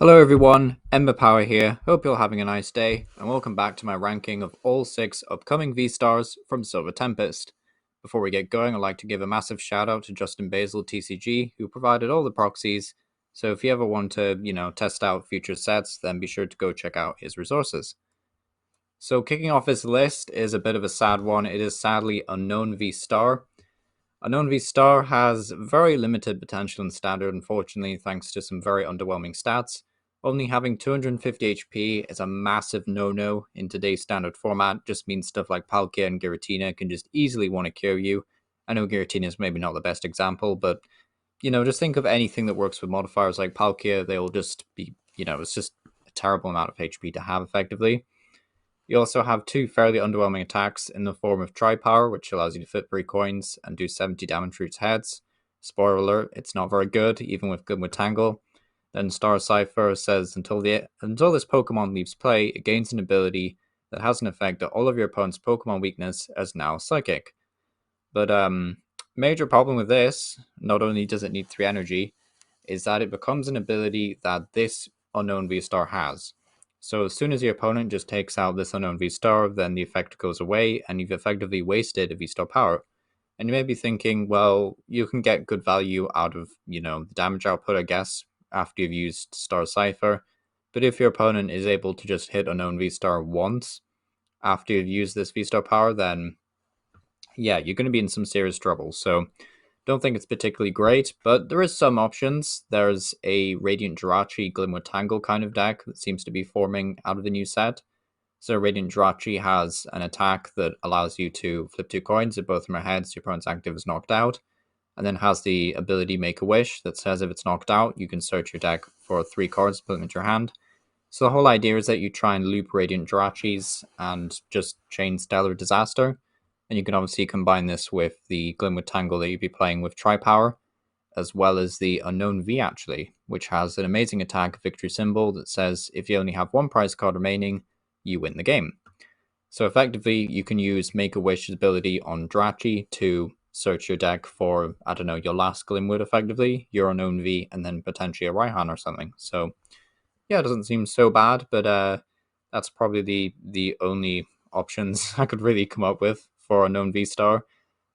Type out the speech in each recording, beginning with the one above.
Hello everyone, Ember Power here. Hope you're having a nice day, and welcome back to my ranking of all 6 upcoming V-Stars from Silver Tempest. Before we get going, I'd like to give a massive shout out to Justin Basil TCG, who provided all the proxies, so if you ever want to, test out future sets, then be sure to go check out his resources. So kicking off this list is a bit of a sad one. It is sadly Unknown V-Star. Unknown V-Star has very limited potential in Standard, unfortunately, thanks to some very underwhelming stats. Only having 250 HP is a massive no-no in today's Standard format. Just means stuff like Palkia and Giratina can just easily want to kill you. I know Giratina is maybe not the best example, but, just think of anything that works with modifiers like Palkia. They'll just be, it's just a terrible amount of HP to have effectively. You also have 2 fairly underwhelming attacks in the form of Tri-Power, which allows you to flip 3 coins and do 70 damage for its heads. Spoiler alert, it's not very good, even with Glimwood Tangle. Then Star Cipher says until this Pokemon leaves play, it gains an ability that has an effect that all of your opponent's Pokemon weakness is now Psychic. But major problem with this, not only does it need 3 energy, is that it becomes an ability that this Unknown V-Star has. So as soon as your opponent just takes out this Unknown V-Star, then the effect goes away, and you've effectively wasted a V-Star power. And you may be thinking, well, you can get good value out of, the damage output, I guess, after you've used Star Cipher. But if your opponent is able to just hit Unknown V-Star once after you've used this V-Star power, then yeah, you're going to be in some serious trouble. So don't think it's particularly great, but there is some options. There's a Radiant Jirachi Glimwood Tangle kind of deck that seems to be forming out of the new set. So Radiant Jirachi has an attack that allows you to flip 2 coins if both of them are heads, your opponent's active is knocked out, and then has the ability Make a Wish that says if it's knocked out, you can search your deck for 3 cards, put them into your hand. So the whole idea is that you try and loop Radiant Jirachis and just chain Stellar Disaster. And you can obviously combine this with the Glimwood Tangle that you'd be playing with Tri-Power, as well as the Unknown V actually, which has an amazing attack victory symbol that says if you only have 1 prize card remaining, you win the game. So effectively, you can use Make a Wish's ability on Jirachi to search your deck for, I don't know, your last Glimwood effectively, your Unknown V, and then potentially a Raihan or something. So yeah, it doesn't seem so bad, but that's probably the only options I could really come up with for Unknown V-Star.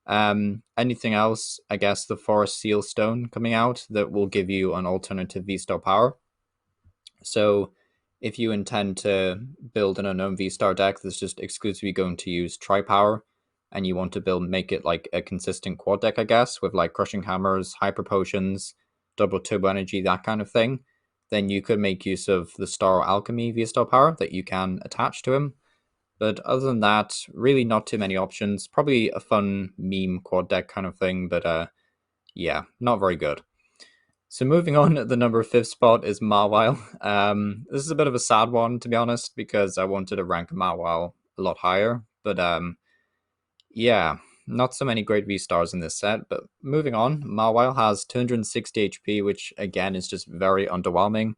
Anything else? I guess the Forest Seal Stone coming out that will give you an alternative V-Star power. So if you intend to build an Unknown V-Star deck that's just exclusively going to use Tri-Power, and you want to make it like a consistent quad deck, I guess, with like Crushing Hammers, Hyper Potions, Double Turbo Energy, that kind of thing, then you could make use of the Star Alchemy V-Star power that you can attach to him. But other than that, really not too many options. Probably a fun meme quad deck kind of thing, but yeah, not very good. So moving on, the number 5th spot is Mawile. This is a bit of a sad one, to be honest, because I wanted to rank Mawile a lot higher. But yeah, not so many great V-Stars in this set. But moving on, Mawile has 260 HP, which again is just very underwhelming.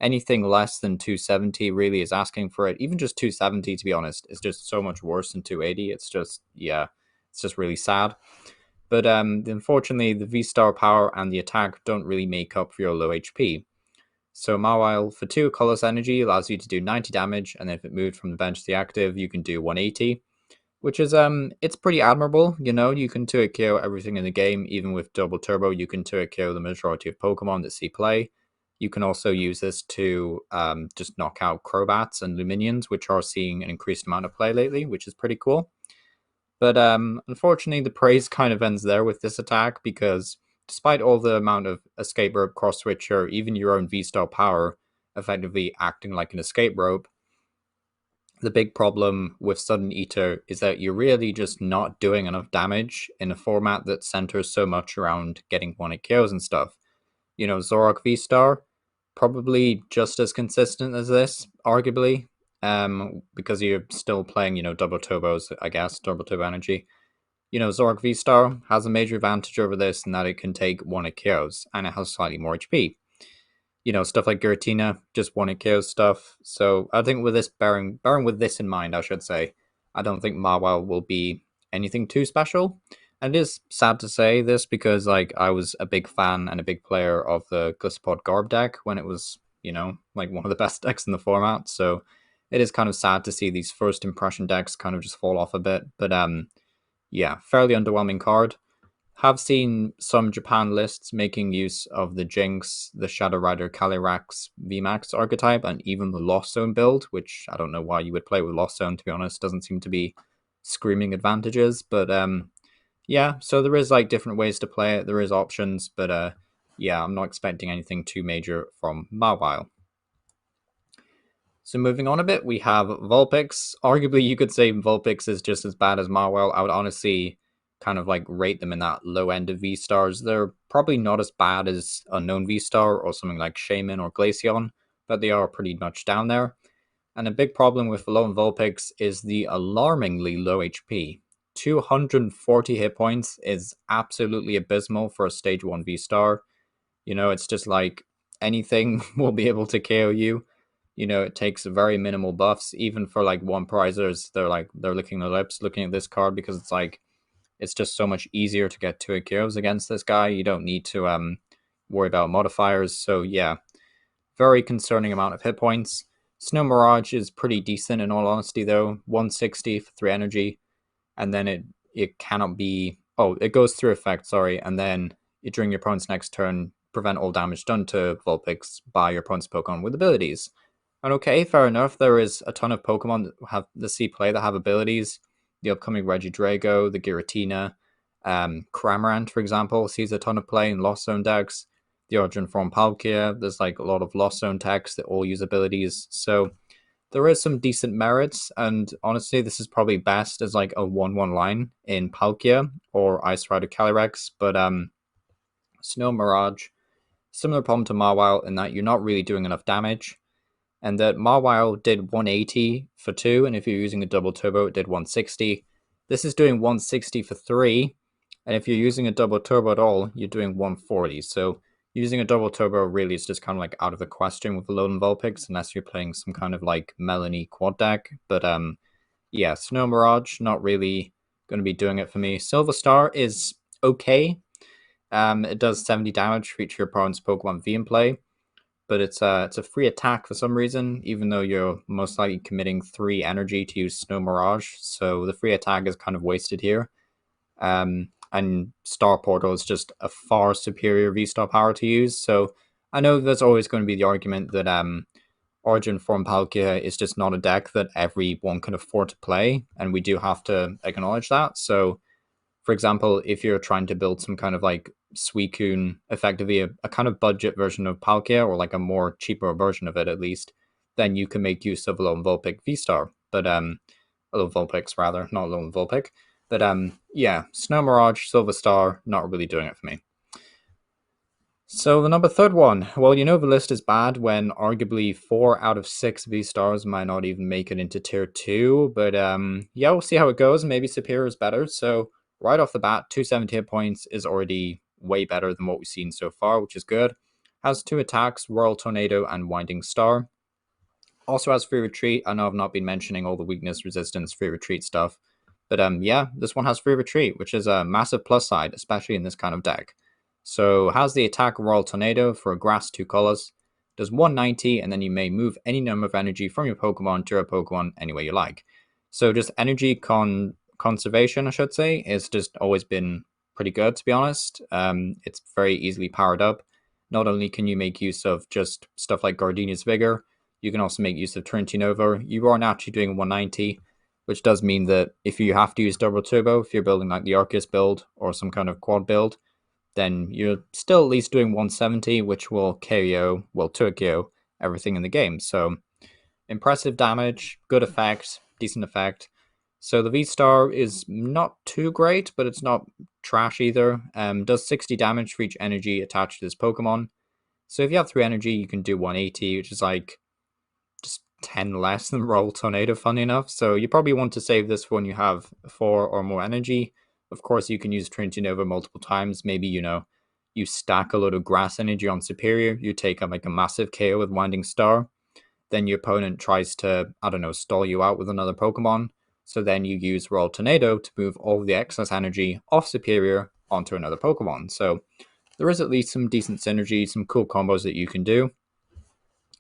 Anything less than 270 really is asking for it. Even just 270, to be honest, is just so much worse than 280. It's just, yeah, it's just really sad. But unfortunately, the V-Star power and the attack don't really make up for your low HP. So Mawile, for 2 Colorless Energy, allows you to do 90 damage, and if it moved from the bench to the active, you can do 180. Which is, it's pretty admirable, you can 2-hit KO everything in the game, even with Double Turbo, you can 2-hit KO the majority of Pokemon that see play. You can also use this to just knock out Crobats and Luminions, which are seeing an increased amount of play lately, which is pretty cool. But unfortunately, the praise kind of ends there with this attack, because despite all the amount of Escape Rope, Cross Switcher, even your own V-Star power effectively acting like an Escape Rope, the big problem with Sudden Eater is that you're really just not doing enough damage in a format that centers so much around getting 1-hit KOs and stuff. Zoroark V-Star, probably just as consistent as this, arguably, because you're still playing, double turbos, I guess, double turbo energy. Zoroark V-Star has a major advantage over this in that it can take 1-hit KOs, and it has slightly more HP. Stuff like Giratina, just 1-hit KO stuff. So I think with this, bearing with this in mind, I should say, I don't think Mawile will be anything too special. And it is sad to say this because, like, I was a big fan and a big player of the Gliscod Garb deck when it was you know, like one of the best decks in the format. So it is kind of sad to see these first impression decks kind of just fall off a bit. But yeah, fairly underwhelming card. Have seen some Japan lists making use of the Jinx, the Shadow Rider Calyrex VMAX archetype, and even the Lost Zone build, which I don't know why you would play with Lost Zone, to be honest. Doesn't seem to be screaming advantages. But yeah, so there is like different ways to play it. There is options, but yeah, I'm not expecting anything too major from Mawile. So moving on a bit, we have Vulpix. Arguably, you could say Vulpix is just as bad as Mawile. I would honestly kind of like rate them in that low end of V-Stars. They're probably not as bad as Unknown V-Star or something like Shaman or Glaceon, but they are pretty much down there. And a big problem with Alolan Vulpix is the alarmingly low HP. 240 hit points is absolutely abysmal for a stage 1 V-Star. You know, it's just like anything will be able to KO you. You know, it takes very minimal buffs. Even for like one prizers, they're licking their lips looking at this card because it's like it's just so much easier to get 2 KOs against this guy. You don't need to worry about modifiers. So yeah, very concerning amount of hit points. Snow Mirage is pretty decent in all honesty though. 160 for 3 energy, and then it cannot be it goes through effect, sorry, and then during your opponent's next turn, prevent all damage done to Vulpix by your opponent's Pokemon with abilities. And okay, fair enough, there is a ton of Pokemon that have the C play that have abilities. The upcoming Regidrago, the Giratina, Cramorant, for example, sees a ton of play in Lost Zone decks. The Origin Form Palkia, there's like a lot of Lost Zone decks that all use abilities. So there is some decent merits, and honestly, this is probably best as like a 1-1 line in Palkia or Ice Rider Calyrex, but Snow Mirage, similar problem to Mawile in that you're not really doing enough damage, and that Mawile did 180 for 2, and if you're using a double turbo, it did 160. This is doing 160 for 3, and if you're using a double turbo at all, you're doing 140. So using a double turbo really is just kind of like out of the question with Alolan Vulpix, unless you're playing some kind of like Melanie quad deck. But yeah, Snow Mirage, not really going to be doing it for me. Silver Star is okay. It does 70 damage for each of your opponent's Pokemon V in play, but it's a free attack for some reason, even though you're most likely committing 3 energy to use Snow Mirage. So the free attack is kind of wasted here. And Star Portal is just a far superior V-Star power to use. So I know there's always going to be the argument that Origin Form Palkia is just not a deck that everyone can afford to play, and we do have to acknowledge that. So, for example, if you're trying to build some kind of like Suicune, effectively a kind of budget version of Palkia, or like a more cheaper version of it at least, then you can make use of Alolan Vulpix V-Star. But Alolan Vulpix rather, not Alolan Vulpix. But yeah, Snow Mirage, Silver Star, not really doing it for me. So the number 3rd one, well, you know the list is bad when arguably 4 out of 6 V-Stars might not even make it into tier 2, but yeah, we'll see how it goes. Maybe Serperior is better. So right off the bat, 270 hit points is already way better than what we've seen so far, which is good. Has 2 attacks, Royal Tornado and Winding Star. Also has free retreat. I know I've not been mentioning all the weakness, resistance, free retreat stuff, but yeah, this one has free retreat, which is a massive plus side, especially in this kind of deck. So has the attack Royal Tornado for a grass 2 colors, does 190, and then you may move any number of energy from your Pokemon to a Pokemon any way you like. So just energy conservation, I should say, is just always been pretty good, to be honest. It's very easily powered up. Not only can you make use of just stuff like Gardenia's Vigor, you can also make use of Trinity Nova. You are naturally doing 190, which does mean that if you have to use double turbo, if you're building like the Arceus build or some kind of quad build, then you're still at least doing 170, which will KO, well, 2KO everything in the game. So impressive damage, good effect, decent effect. So the V-Star is not too great, but it's not trash either. Does 60 damage for each energy attached to this Pokemon. So if you have 3 energy, you can do 180, which is like just 10 less than Roll Tornado, funny enough. So you probably want to save this when you have 4 or more energy. Of course, you can use Trinity Nova multiple times. Maybe, you know, you stack a load of grass energy on Serperior, you take like a massive KO with Winding Star. Then your opponent tries to, I don't know, stall you out with another Pokemon. So then you use Royal Tornado to move all of the excess energy off Serperior onto another Pokemon. So there is at least some decent synergy, some cool combos that you can do.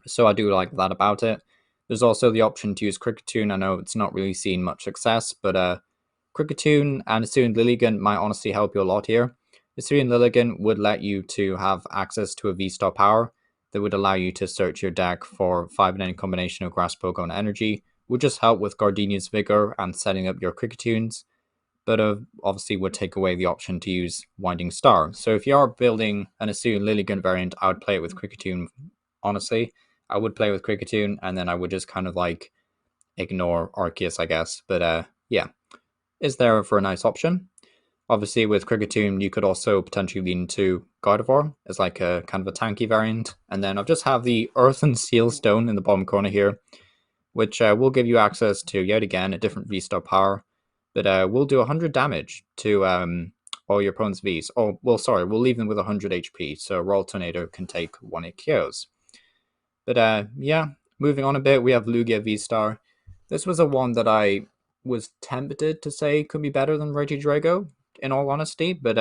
So I do like that about it. There's also the option to use Cricketune. I know it's not really seen much success, but Cricketune and Hisuian Lilligant might honestly help you a lot here. Hisuian Lilligant would let you to have access to a V-Star power that would allow you to search your deck for 5 in any combination of Grass, Pokemon, Energy. Would just help with Gardenia's Vigor and setting up your Cricketunes, but obviously would take away the option to use Winding Star. So if you are building an Hisuian Lilligant variant, I would play it with Cricketune. Honestly, I would play with Cricketune, and then I would just kind of like ignore Arceus, I guess. But yeah, is there for a nice option. Obviously, with Cricketune, you could also potentially lean into Gardevoir as like a kind of a tanky variant. And then I'll just have the Earth and Seal Stone in the bottom corner here, which will give you access to, yet again, a different V-Star power. But will do 100 damage to all your opponent's Vs. Oh, well, sorry, we'll leave them with 100 HP, so Royal Tornado can take 1 KOs. But yeah, moving on a bit, we have Lugia V-Star. This was a one that I was tempted to say could be better than Regidrago, in all honesty, but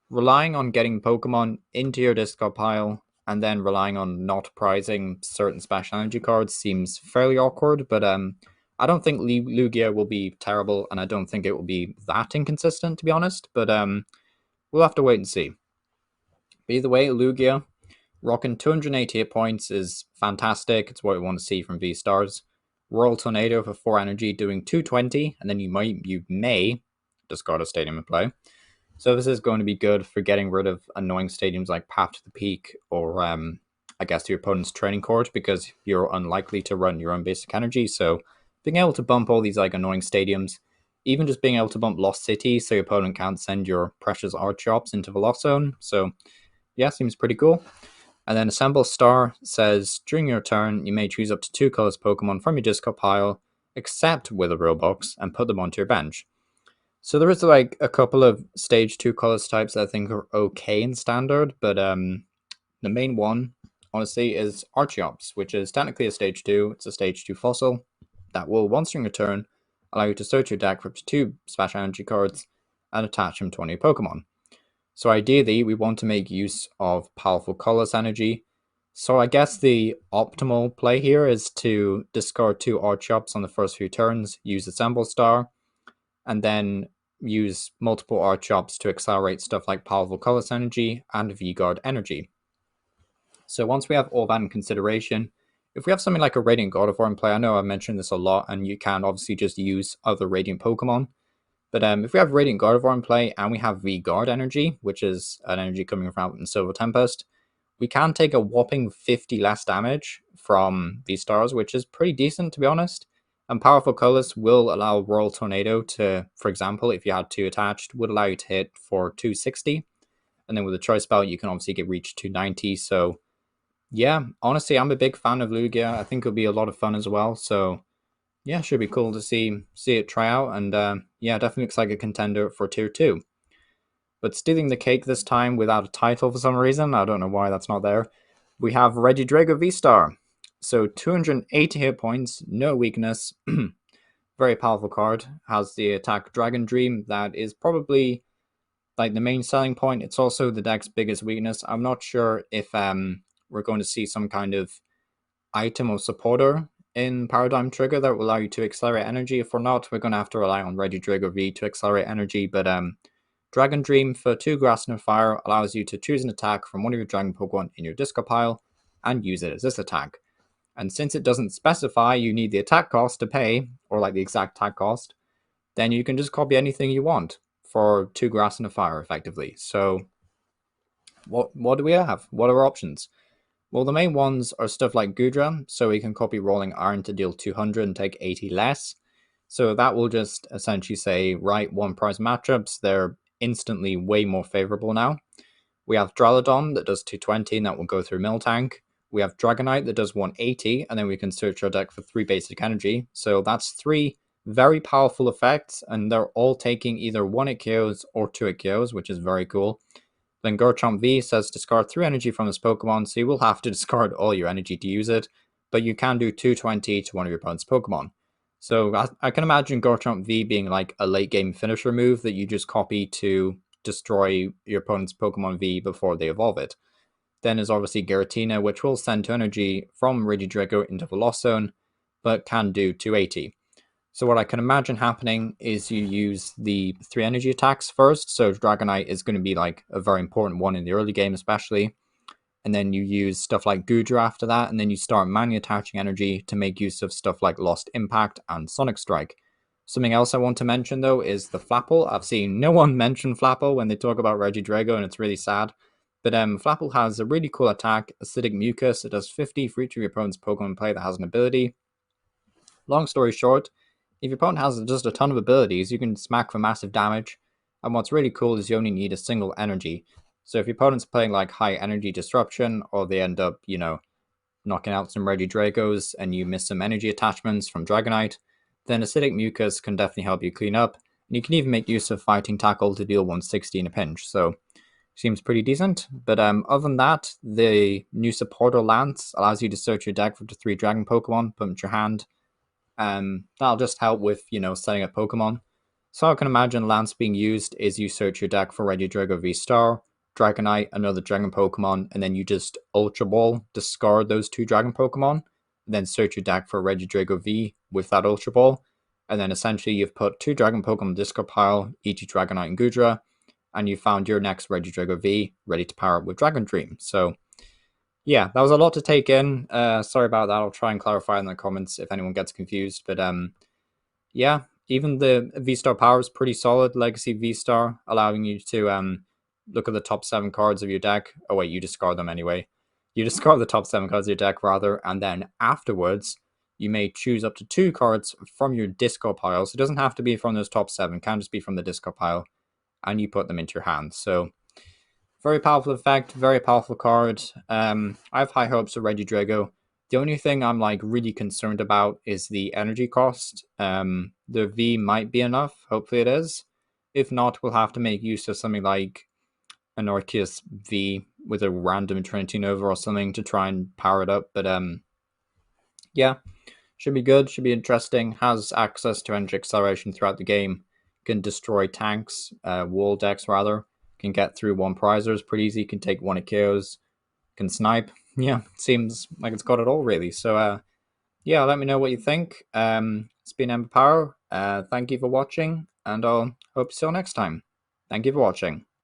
relying on getting Pokemon into your discard pile and then relying on not prizing certain special energy cards seems fairly awkward, but I don't think Lugia will be terrible, and I don't think it will be that inconsistent, to be honest, but we'll have to wait and see. But either way, Lugia rocking 288 points is fantastic. It's what we want to see from V-Stars. Royal Tornado for 4 energy doing 220, and then you may discard a stadium and play. So this is going to be good for getting rid of annoying stadiums like Path to the Peak or I guess your opponent's training court, because you're unlikely to run your own basic energy. So being able to bump all these like annoying stadiums, even just being able to bump Lost City so your opponent can't send your precious Archeops into Velocizone. So yeah, seems pretty cool. And then Assemble Star says, during your turn, you may choose up to 2 colors Pokemon from your discard pile, except Wither Box, and put them onto your bench. So there is like a couple of stage 2 colors types that I think are okay in standard, but the main one, honestly, is Archeops, which is technically a stage 2. It's a stage 2 fossil that will, once during your turn, allow you to search your deck for up to 2 special energy cards and attach them to one of your Pokemon. So ideally, we want to make use of powerful colorless energy. So I guess the optimal play here is to discard 2 Archeops on the first few turns, use Assemble Star, and then use multiple Archeops to accelerate stuff like powerful colorless energy and V-Guard energy. So once we have all that in consideration, if we have something like a Radiant Gardevoir in play, I know I've mentioned this a lot, and you can obviously just use other Radiant Pokemon. But if we have Radiant Gardevoir in play and we have V-Guard energy, which is an energy coming from Silver Tempest, we can take a whopping 50 less damage from V-Stars, which is pretty decent, to be honest. And Powerful Colors will allow Royal Tornado to, for example, if you had 2 attached, would allow you to hit for 260. And then with a Choice Belt, you can obviously get reach 290. So yeah, honestly, I'm a big fan of Lugia. I think it'll be a lot of fun as well. So yeah, should be cool to see it try out, and yeah, definitely looks like a contender for tier 2. But stealing the cake this time without a title for some reason, I don't know why that's not there, we have Regidrago V-Star. So 280 hit points, no weakness, very powerful card, has the attack Dragon Dream that is probably like the main selling point. It's also the deck's biggest weakness. I'm not sure if we're going to see some kind of item or supporter in Paradigm Trigger that will allow you to accelerate energy. If we're not, we're going to have to rely on Regidrago V to accelerate energy. But Dragon Dream for 2 Grass and Fire allows you to choose an attack from one of your Dragon Pokemon in your discard pile and use it as this attack. And since it doesn't specify you need the attack cost to pay, or like the exact attack cost, then you can just copy anything you want for 2 Grass and Fire effectively. So what do we have? What are our options? Well, the main ones are stuff like Gudra, so we can copy Rolling Iron to deal 200 and take 80 less. So that will just essentially say, right, 1 prize matchups, they're instantly way more favorable now. We have Dralodon that does 220 and that will go through Miltank. We have Dragonite that does 180 and then we can search our deck for 3 basic energy. So that's 3 very powerful effects, and they're all taking either 1 hit KOs or 2 hit KOs, which is very cool. Then Garchomp V says discard 3 energy from this Pokemon, so you will have to discard all your energy to use it, but you can do 220 to one of your opponent's Pokemon. So I can imagine Garchomp V being like a late game finisher move that you just copy to destroy your opponent's Pokemon V before they evolve it. Then there's obviously Giratina, which will send 2 energy from Regidrago into the Lost Zone, but can do 280. So what I can imagine happening is you use the 3 energy attacks first, so Dragonite is going to be like a very important one in the early game especially, and then you use stuff like Goodra after that, and then you start manually attaching energy to make use of stuff like Lost Impact and Sonic Strike. Something else I want to mention though is the Flapple. I've seen no one mention Flapple when they talk about Regidrago, and it's really sad. But Flapple has a really cool attack, Acidic Mucus. It does 50 for each of your opponent's Pokemon play that has an ability. Long story short, if your opponent has just a ton of abilities, you can smack for massive damage. And what's really cool is you only need a single energy. So if your opponent's playing like high energy disruption, or they end up, knocking out some Regidragos and you miss some energy attachments from Dragonite, then Acidic Mucus can definitely help you clean up. And you can even make use of Fighting Tackle to deal 160 in a pinch. So seems pretty decent. But other than that, the new supporter Lance allows you to search your deck for up to 3 Dragon Pokemon, put them in your hand. That'll just help with, setting up Pokemon. So I can imagine Lance being used is you search your deck for Regidrago V-Star, Dragonite, another Dragon Pokemon, and then you just Ultra Ball, discard those 2 Dragon Pokemon, then search your deck for Regidrago V with that Ultra Ball, and then essentially you've put 2 Dragon Pokemon in the discard pile, e.g. Dragonite and Goodra, and you found your next Regidrago V ready to power up with Dragon Dream. So yeah, that was a lot to take in. Sorry about that. I'll try and clarify in the comments if anyone gets confused. But yeah, even the V-Star power is pretty solid. Legacy V-Star, allowing you to look at the top 7 cards of your deck. Oh wait, you discard them anyway. You discard the top 7 cards of your deck rather, and then afterwards you may choose up to 2 cards from your discard pile. So it doesn't have to be from those top 7. It can just be from the discard pile, and you put them into your hand. So very powerful effect, very powerful card. I have high hopes of Regidrago. The only thing I'm like really concerned about is the energy cost. The V might be enough. Hopefully it is. If not, we'll have to make use of something like an Arceus V with a random Trinity Nova or something to try and power it up. But yeah, should be good. Should be interesting. Has access to energy acceleration throughout the game. Can destroy tanks, wall decks rather. Can get through 1 prizers pretty easy. Can take 1 KOs. Can snipe. Yeah, seems like it's got it all really. So yeah, let me know what you think. It's been Ember Power. Thank you for watching, and I'll hope to see you next time. Thank you for watching.